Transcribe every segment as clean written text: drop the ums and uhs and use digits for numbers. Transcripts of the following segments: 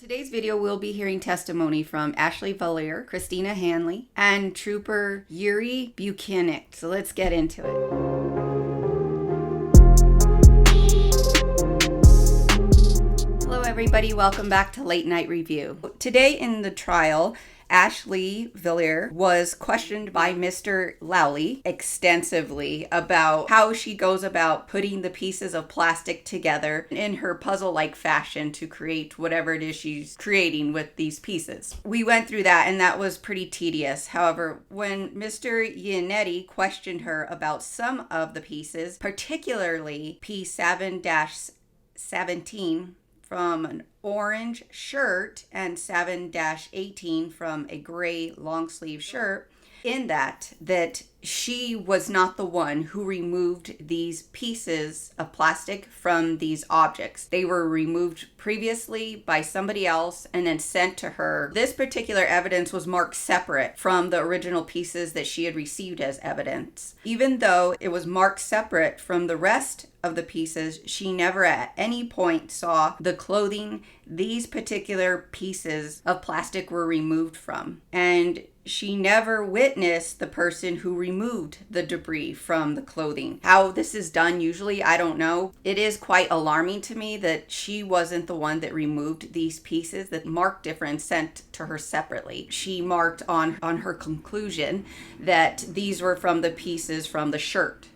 Today's video, we'll be hearing testimony from Ashley Viller, Christina Hanley, and Trooper Sargent Bukhenik. So let's get into it. Hello everybody, welcome back to Late Night Review. Today in the trial, Ashley Viller was questioned by Mr. Lowley extensively about how she goes about putting the pieces of plastic together in her puzzle-like fashion to create whatever it is she's creating with these pieces. We went through that and that was pretty tedious. However, when Mr. Bukhenik questioned her about some of the pieces, particularly P7-17, from an orange shirt and 7-18 from a gray long sleeve shirt, in that she was not the one who removed these pieces of plastic from these objects. They were removed previously by somebody else and then sent to her. This particular evidence was marked separate from the original pieces that she had received as evidence. Even though it was marked separate from the rest of the pieces, she never at any point saw the clothing these particular pieces of plastic were removed from. And she never witnessed the person who removed the debris from the clothing. How this is done usually, I don't know. It is quite alarming to me that she wasn't the one that removed these pieces that marked different sent to her separately. She marked on her conclusion that these were from the pieces from the shirt,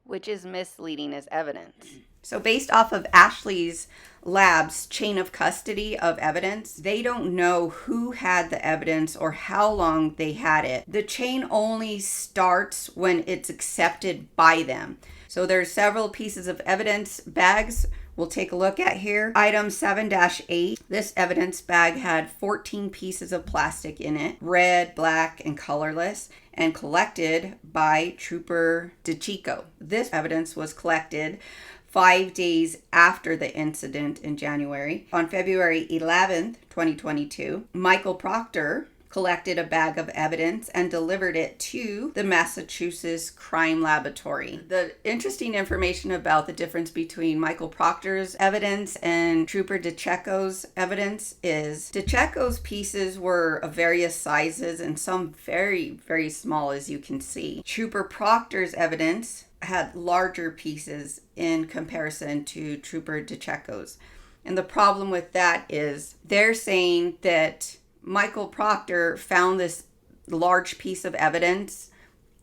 which is misleading as evidence. So based off of Ashley's lab's chain of custody of evidence, they don't know who had the evidence or how long they had it. The chain only starts when it's accepted by them. So there's several pieces of evidence bags we'll take a look at here. Item 7-8, this evidence bag had 14 pieces of plastic in it, red, black, and colorless, and collected by Trooper DeChico. This evidence was collected 5 days after the incident in January. On February 11th, 2022, Michael Proctor collected a bag of evidence and delivered it to the Massachusetts Crime Laboratory. The interesting information about the difference between Michael Proctor's evidence and Trooper DeChico's evidence is DeChico's pieces were of various sizes and some very, very small, as you can see. Trooper Proctor's evidence had larger pieces in comparison to Trooper DeChico's. And the problem with that is they're saying that Michael Proctor found this large piece of evidence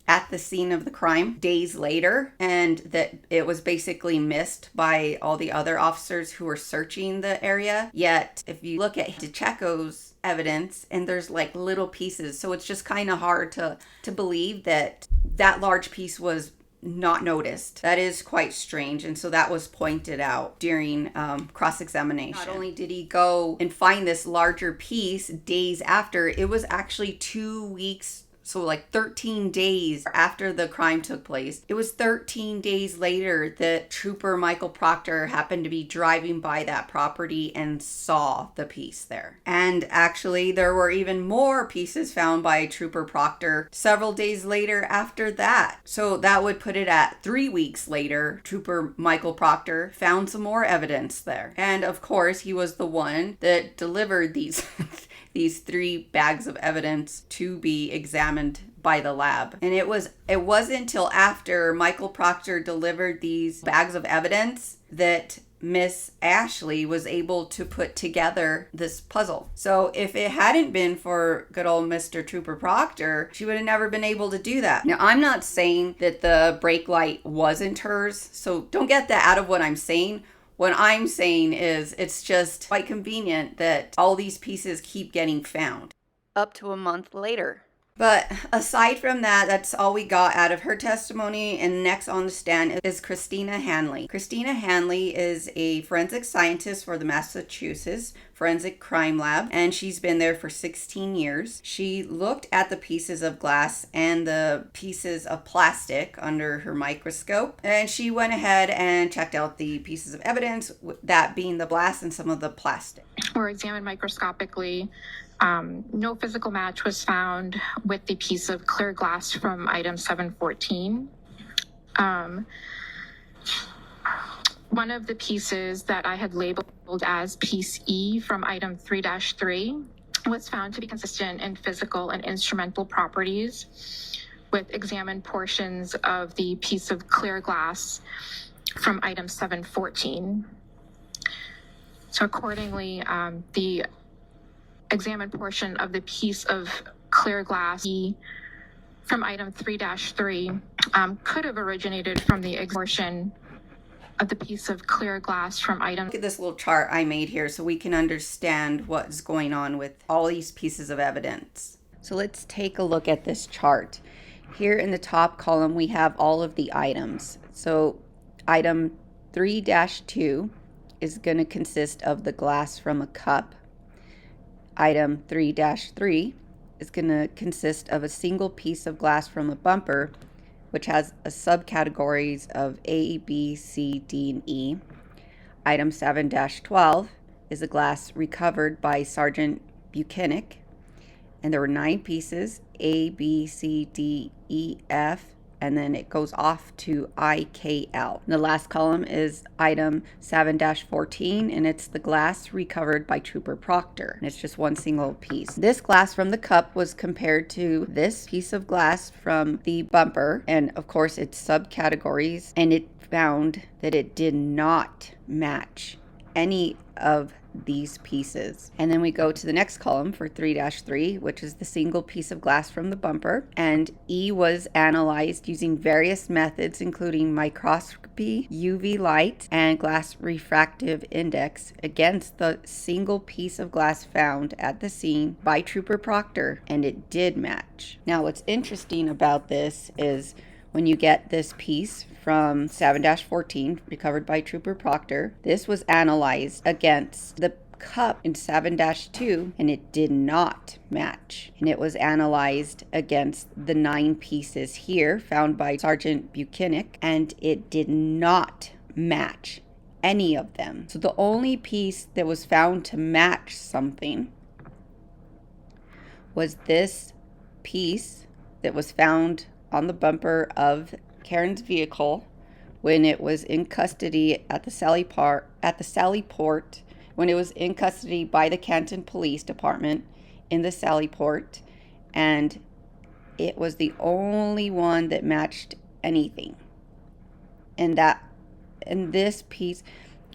at the scene of the crime days later, and that it was basically missed by all the other officers who were searching the area. Yet, if you look at DeChico's evidence, and there's like little pieces, so it's just kind of hard to believe that that large piece was not noticed. That is quite strange, and so that was pointed out during cross-examination. Not only did he go and find this larger piece days after, it was actually 2 weeks, so like 13 days after the crime took place. It was 13 days later that Trooper Michael Proctor happened to be driving by that property and saw the piece there. And actually, there were even more pieces found by Trooper Proctor several days later after that. So that would put it at 3 weeks later, Trooper Michael Proctor found some more evidence there. And of course, he was the one that delivered these these 3 bags of evidence to be examined by the lab. And it wasn't until after Michael Proctor delivered these bags of evidence that Miss Ashley was able to put together this puzzle. So if it hadn't been for good old Mr. Trooper Proctor, she would have never been able to do that. Now, I'm not saying that the brake light wasn't hers, so don't get that out of what I'm saying. What I'm saying is it's just quite convenient that all these pieces keep getting found up to a month later. But aside from that, that's all we got out of her testimony. And next on the stand is Christina Hanley. Christina Hanley is a forensic scientist for the Massachusetts Forensic Crime Lab, and she's been there for 16 years. She looked at the pieces of glass and the pieces of plastic under her microscope, and she went ahead and checked out the pieces of evidence, that being the glass and some of the plastic. Were examined microscopically. No physical match was found with the piece of clear glass from item 714. One of the pieces that I had labeled as piece E from item 3-3 was found to be consistent in physical and instrumental properties with examined portions of the piece of clear glass from item 714. So accordingly, the examined portion of the piece of clear glass from item 3-3 could have originated from the portion of the piece of clear glass from item. Look at this little chart I made here so we can understand what's going on with all these pieces of evidence. So let's take a look at this chart. Here in the top column, we have all of the items. So item 3-2 is going to consist of the glass from a cup. Item 3-3 is going to consist of a single piece of glass from a bumper, which has a subcategories of A, B, C, D, and E. Item 7-12 is a glass recovered by Sargent Bukhenik, and there were 9 pieces, A, B, C, D, E, F, and then it goes off to I, K, L. And the last column is item 7-14, and it's the glass recovered by Trooper Proctor. And it's just one single piece. This glass from the cup was compared to this piece of glass from the bumper, and of course its subcategories, and it found that it did not match any of these pieces. And then we go to the next column for 3-3, which is the single piece of glass from the bumper, and E was analyzed using various methods including microscopy, UV light, and glass refractive index against the single piece of glass found at the scene by Trooper Proctor, and it did match. Now what's interesting about this is when you get this piece from 7-14 recovered by Trooper Proctor, this was analyzed against the cup in 7-2 and it did not match. And it was analyzed against the 9 pieces here found by Sargent Bukhenik, and it did not match any of them. So the only piece that was found to match something was this piece that was found on the bumper of Karen's vehicle when it was in custody at the Sally Port, when it was in custody by the Canton Police Department in the Sally Port, and it was the only one that matched anything. And this piece,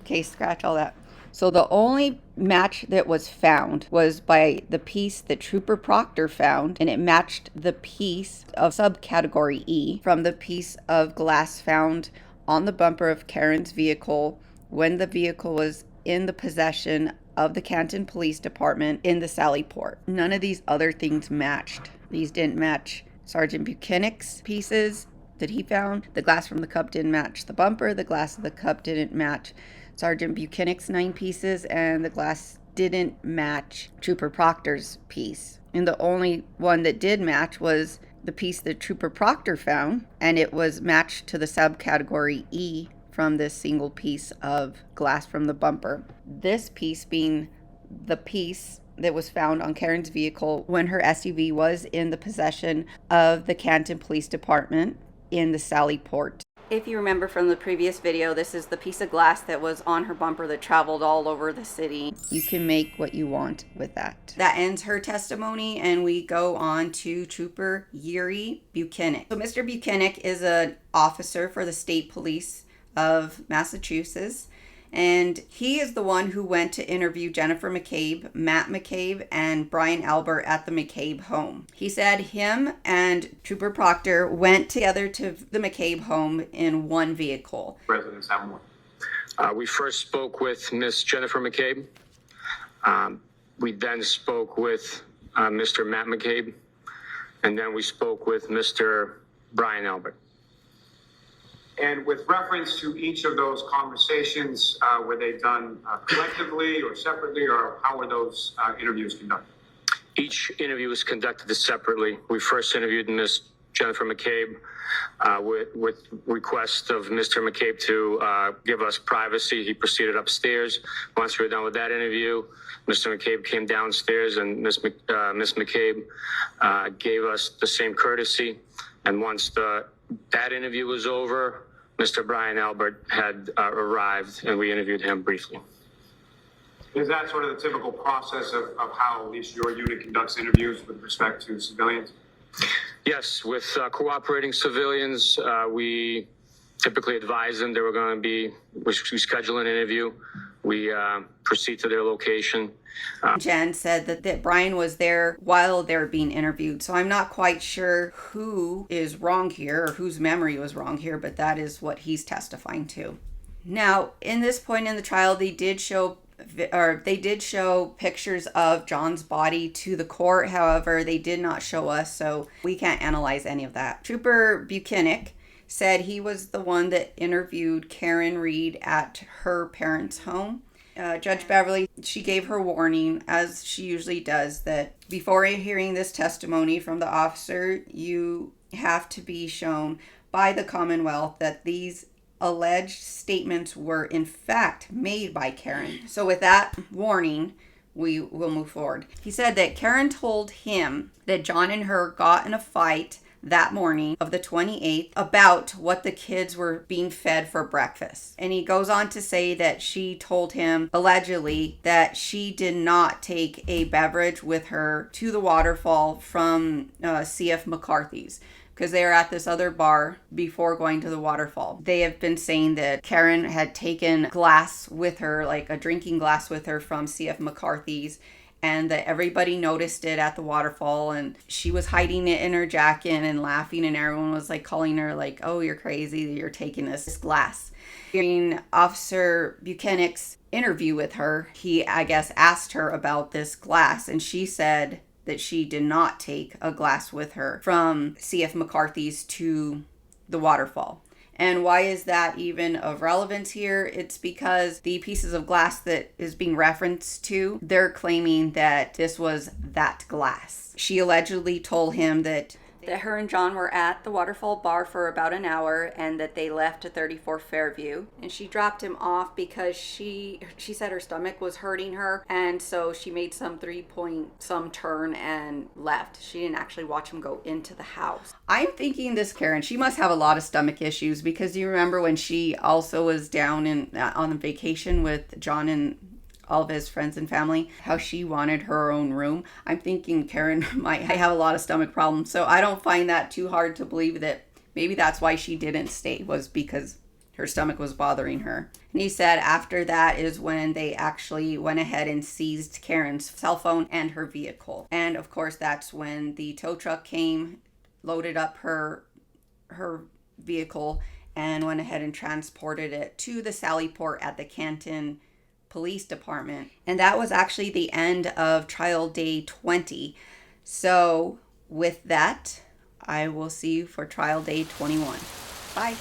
okay, scratch all that. So the only match that was found was by the piece that Trooper Proctor found, and it matched the piece of subcategory E from the piece of glass found on the bumper of Karen's vehicle when the vehicle was in the possession of the Canton Police Department in the Sally Port. None of these other things matched. These didn't match Sargent Bukhenik's pieces that he found. The glass from the cup didn't match the bumper. The glass of the cup didn't match Sargent Bukhenik's 9 pieces, and the glass didn't match Trooper Proctor's piece. And the only one that did match was the piece that Trooper Proctor found, and it was matched to the subcategory E from this single piece of glass from the bumper. This piece being the piece that was found on Karen's vehicle when her SUV was in the possession of the Canton Police Department in the Sally Port. If you remember from the previous video, this is the piece of glass that was on her bumper that traveled all over the city. You can make what you want with that. That ends her testimony, and we go on to Trooper Yuri Bukhenik. So Mr. Bukhenik is an officer for the state police of Massachusetts, and he is the one who went to interview Jennifer McCabe, Matt McCabe, and Brian Albert at the McCabe home. He said him and Trooper Proctor went together to the McCabe home in one vehicle. Residents have one. We first spoke with Miss Jennifer McCabe. We then spoke with Mr. Matt McCabe, and then we spoke with Mr. Brian Albert. And with reference to each of those conversations, were they done collectively or separately, or how were those interviews conducted? Each interview was conducted separately. We first interviewed Miss Jennifer McCabe with request of Mr. McCabe to give us privacy. He proceeded upstairs. Once we were done with that interview, Mr. McCabe came downstairs, and Miss McCabe gave us the same courtesy. And once that interview was over, Mr. Brian Albert had arrived, and we interviewed him briefly. Is that sort of the typical process of how at least your unit conducts interviews with respect to civilians? Yes, with cooperating civilians, we typically advise them they were going to be, we schedule an interview, we proceed to their location. Jen said that Brian was there while they were being interviewed. So I'm not quite sure who is wrong here or whose memory was wrong here, but that is what he's testifying to. Now, in this point in the trial, they did show pictures of John's body to the court. However, they did not show us, so we can't analyze any of that. Trooper Bukhenik said he was the one that interviewed Karen Reed at her parents' home. Judge Beverly, she gave her warning, as she usually does, that before hearing this testimony from the officer, you have to be shown by the Commonwealth that these alleged statements were in fact made by Karen. So with that warning, we will move forward. He said that Karen told him that John and her got in a fight that morning of the 28th about what the kids were being fed for breakfast. And he goes on to say that she told him, allegedly, that she did not take a beverage with her to the waterfall from C.F. McCarthy's, because they were at this other bar before going to the waterfall. They have been saying that Karen had taken glass with her, like a drinking glass with her from C.F. McCarthy's, and that everybody noticed it at the waterfall, and she was hiding it in her jacket and laughing, and everyone was like calling her like, oh, you're crazy, you're taking this glass. During Officer Bukhenik's interview with her, he, I guess, asked her about this glass, and she said that she did not take a glass with her from C.F. McCarthy's to the waterfall. And why is that even of relevance here? It's because the pieces of glass that is being referenced to, they're claiming that this was that glass. She allegedly told him that her and John were at the waterfall bar for about an hour and that they left to 34 Fairview. And she dropped him off because she said her stomach was hurting her. And so she made some 3-point turn and left. She didn't actually watch him go into the house. I'm thinking this Karen, she must have a lot of stomach issues, because you remember when she also was down on a vacation with John and all of his friends and family, how she wanted her own room. I'm thinking Karen might have a lot of stomach problems. So I don't find that too hard to believe that maybe that's why she didn't stay, was because her stomach was bothering her. And he said after that is when they actually went ahead and seized Karen's cell phone and her vehicle. And of course, that's when the tow truck came, loaded up her vehicle, and went ahead and transported it to the Sally Port at the Canton Police Department. And that was actually the end of trial day 20. So with that, I will see you for trial day 21. Bye.